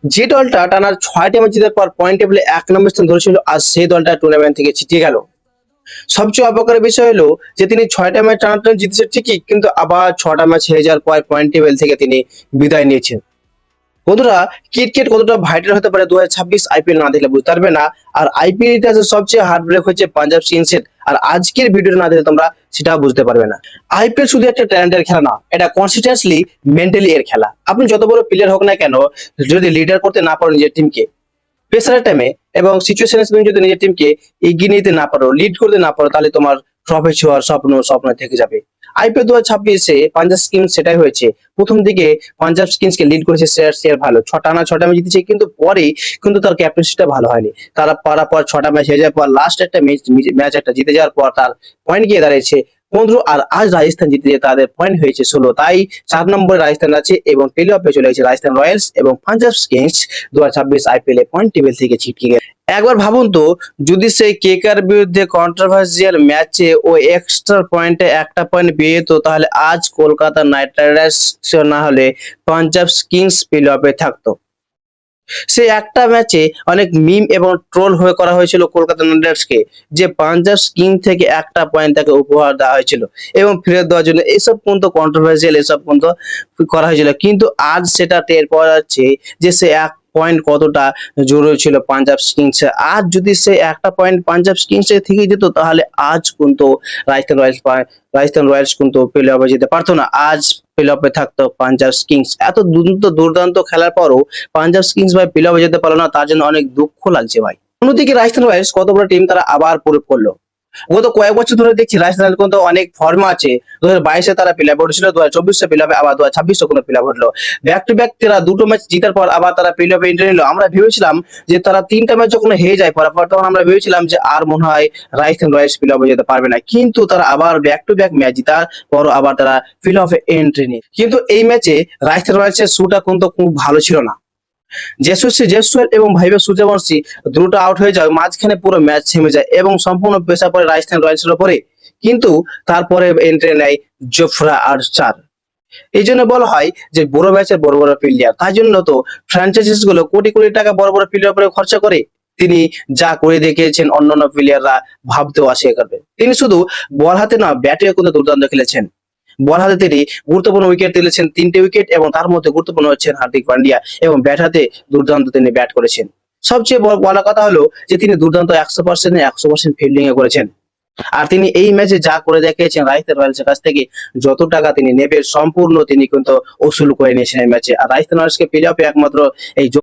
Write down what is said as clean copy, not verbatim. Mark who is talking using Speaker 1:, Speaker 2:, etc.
Speaker 1: যে দলটা টানার 6টি ম্যাচ জেতার পর পয়েন্ট টেবিলে 1 নম্বর স্থান ধরেছিল, আজ সেই দলটা টুর্নামেন্ট থেকে ছিটকে গেল। সবচেয়ে অবাকের বিষয় হলো যে তিনি 6টা ম্যাচ টানাটানি জিতেছে ঠিকই, কিন্তু আবার 6টা ম্যাচ হেরে যাওয়ার পর পয়েন্ট টেবিল থেকে তিনি বিদায় নিয়েছেন। বন্ধুরা, ক্রিকেট কতটা ভাইটাল হতে পারে 2026 আইপিএল না দেখলে বুঝতে পারবে না। আর আইপিএল ইতিহাসে সবচেয়ে হার্ট ব্রেক হচ্ছে পাঞ্জাব কিংসের। আর আজকের ভিডিওটা না দেখলে তোমরা সেটা বুঝতে পারবে না। আইপিএল শুধু একটা ট্যালেন্টের খেলা না, এটা কনসিস্টেন্টলি মেন্টালি এর খেলা। আপনি যত বড় প্লেয়ার হোক না কেন, যদি লিডার করতে না পারো নিজের টিমকে প্রেসারের টাইমে এবং সিচুয়েশনে তুমি যদি নিজের টিমকে এগিয়ে নিতে না পারো, লিড করতে না পারো, তাহলে তোমার ট্রফি ছোঁয়ার স্বপ্ন থেকে যাবে। আইপিএল 2026-এ পাঞ্জাব কিংস সেটাই হয়েছে। প্রথম দিকে পাঞ্জাব কিংসকে লিড করেছে শ্রেয়াস ভালো, 6টা ম্যাচ জিতেছে, কিন্তু পরে কিন্তু তার ক্যাপ্টেন্সিটা ভালো হয়নি। তারা পারার পর 6টা ম্যাচ হেরে যাওয়ার পর লাস্ট একটা ম্যাচ একটা জিতে যাওয়ার পর তার পয়েন্ট গিয়ে দাঁড়িয়েছে 15, আর আজ রাজস্থান জিতে যে তাদের পয়েন্ট হয়েছে 16। তাই 4 নম্বরে রাজস্থান আছে এবং প্লে অফে চলে গেছে রাজস্থান রয়্যালস এবং পাঞ্জাব কিংস 2026 আইপিএল এ পয়েন্ট টেবিল থেকে ছিটকে গেছে। একবার ভাবুন তো, যদি সেই কেকেআর বিরুদ্ধে কন্ট্রোভার্সিয়াল ম্যাচে ও এক্সট্রা পয়েন্টে একটা পয়েন্ট পেয়ে যেত, তাহলে আজ কলকাতা নাইট রাইডার্স না হলে পাঞ্জাব কিংস প্লে অফে থাকতো। সে একটা ম্যাচে অনেক মিম এবং ট্রোল হয়ে করা হয়েছিল কলকাতা নাইট রাইডার্সকে, যে পাঞ্জাব কিংস থেকে একটা পয়েন্ট তাকে উপহার দেওয়া হয়েছিল এবং ফেরত দেওয়ার জন্য এসব পর্যন্ত কন্ট্রোভার্সিয়াল এসব পর্যন্ত করা হয়েছিল। কিন্তু আজ সেটা টের পাওয়া যাচ্ছে যে সে এক পয়েন্ট কতটা জরুরি ছিল পাঞ্জাব কিংসে। আজ যদি সে একটা পয়েন্ট পাঞ্জাব কিংসে থেকে যেত, তাহলে আজ কিন্তু রাজস্থান রয়্যালস কিন্তু প্লে অফে যেতে পারতো না। আজ প্লে অফে থাকতো পাঞ্জাব কিংস। এত দুর্দান্ত খেলার পরও পাঞ্জাব কিংস ভাই প্লে অফে যেতে পারলো না, তার জন্য অনেক দুঃখ লাগছে ভাই। অন্যদিকে রাজস্থান রয়্যালস কত বড় টিম, তারা আবার প্রুভ করলো। গত কয়েক বছর ধরে দেখছি রাজস্থান রয়্যালস কিন্তু অনেক ফর্মে আছে। 2022-এ তারা প্লে অফে উঠেছিল, 2024-এ প্লে অফে, আবার 2026-এ কোনো প্লে অফে উঠলো। ব্যাক টু ব্যাক তারা দুটো ম্যাচ জিতার পর আবার তারা প্লে অফে এন্ট্রি নিল। আমরা ভেবেছিলাম যে তারা 3টা ম্যাচ যখন হেরে যায় পরাপর, তখন আমরা ভেবেছিলাম যে আর মনে হয় রাজস্থান রয়্যালস প্লে অফে যেতে পারবে না। কিন্তু তারা আবার ব্যাক টু ব্যাক ম্যাচ জিতার পর আবার তারা প্লে অফে এন্ট্রি নেয়। কিন্তু এই ম্যাচে রাজস্থান রয়্যালসের শুটা কিন্তু খুব ভালো ছিল না। জেসওয়াল এবং ভাইভব সূর্যবংশী দ্রুত আউট হয়ে যায়, মাঝখানে পুরো ম্যাচ থেমে যায় এবং সম্পূর্ণ প্রেসার পড়ে রাজস্থান রয়্যালসের উপরে। কিন্তু তারপরে এন্ট্রি নেয় জোফরা আর্চার। এই জন্য বলা হয় যে বড় ম্যাচের বড় প্লেয়ার, তাই জন্য তো ফ্র্যাঞ্চাইজিস গুলো কোটি কোটি টাকা বড় প্লেয়ার উপরে খরচা করে। তিনি যা করে দেখিয়েছেন অন্যান্য প্লেয়াররা ভাবতেও অস্বীকার করবে। তিনি শুধু বল হাতে না, ব্যাটে কিন্তু দুর্দান্ত খেলেছেন। বল হাতে তিনি গুরুত্বপূর্ণ উইকেট তুলেছেন, 3টে উইকেট, এবং তার মধ্যে গুরুত্বপূর্ণ হচ্ছেন হার্দিক পান্ডিয়া, এবং ব্যাট হাতে দুর্দান্ত তিনি ব্যাট করেছেন। সবচেয়ে বড় কথা হলো যে তিনি দুর্দান্ত 100% ফিল্ডিং এ করেছেন। আর তিনি এই ম্যাচে যা করে দেখিয়েছেন রাজস্থান রয়্যালসের কাছ থেকে, যত টাকা তিনি নেবে সম্পূর্ণ তিনি কিন্তু ওসুল করে নিয়েছেন এই ম্যাচে। আর রাজস্থান রয়্যালসকে প্লে অফে একমাত্র এই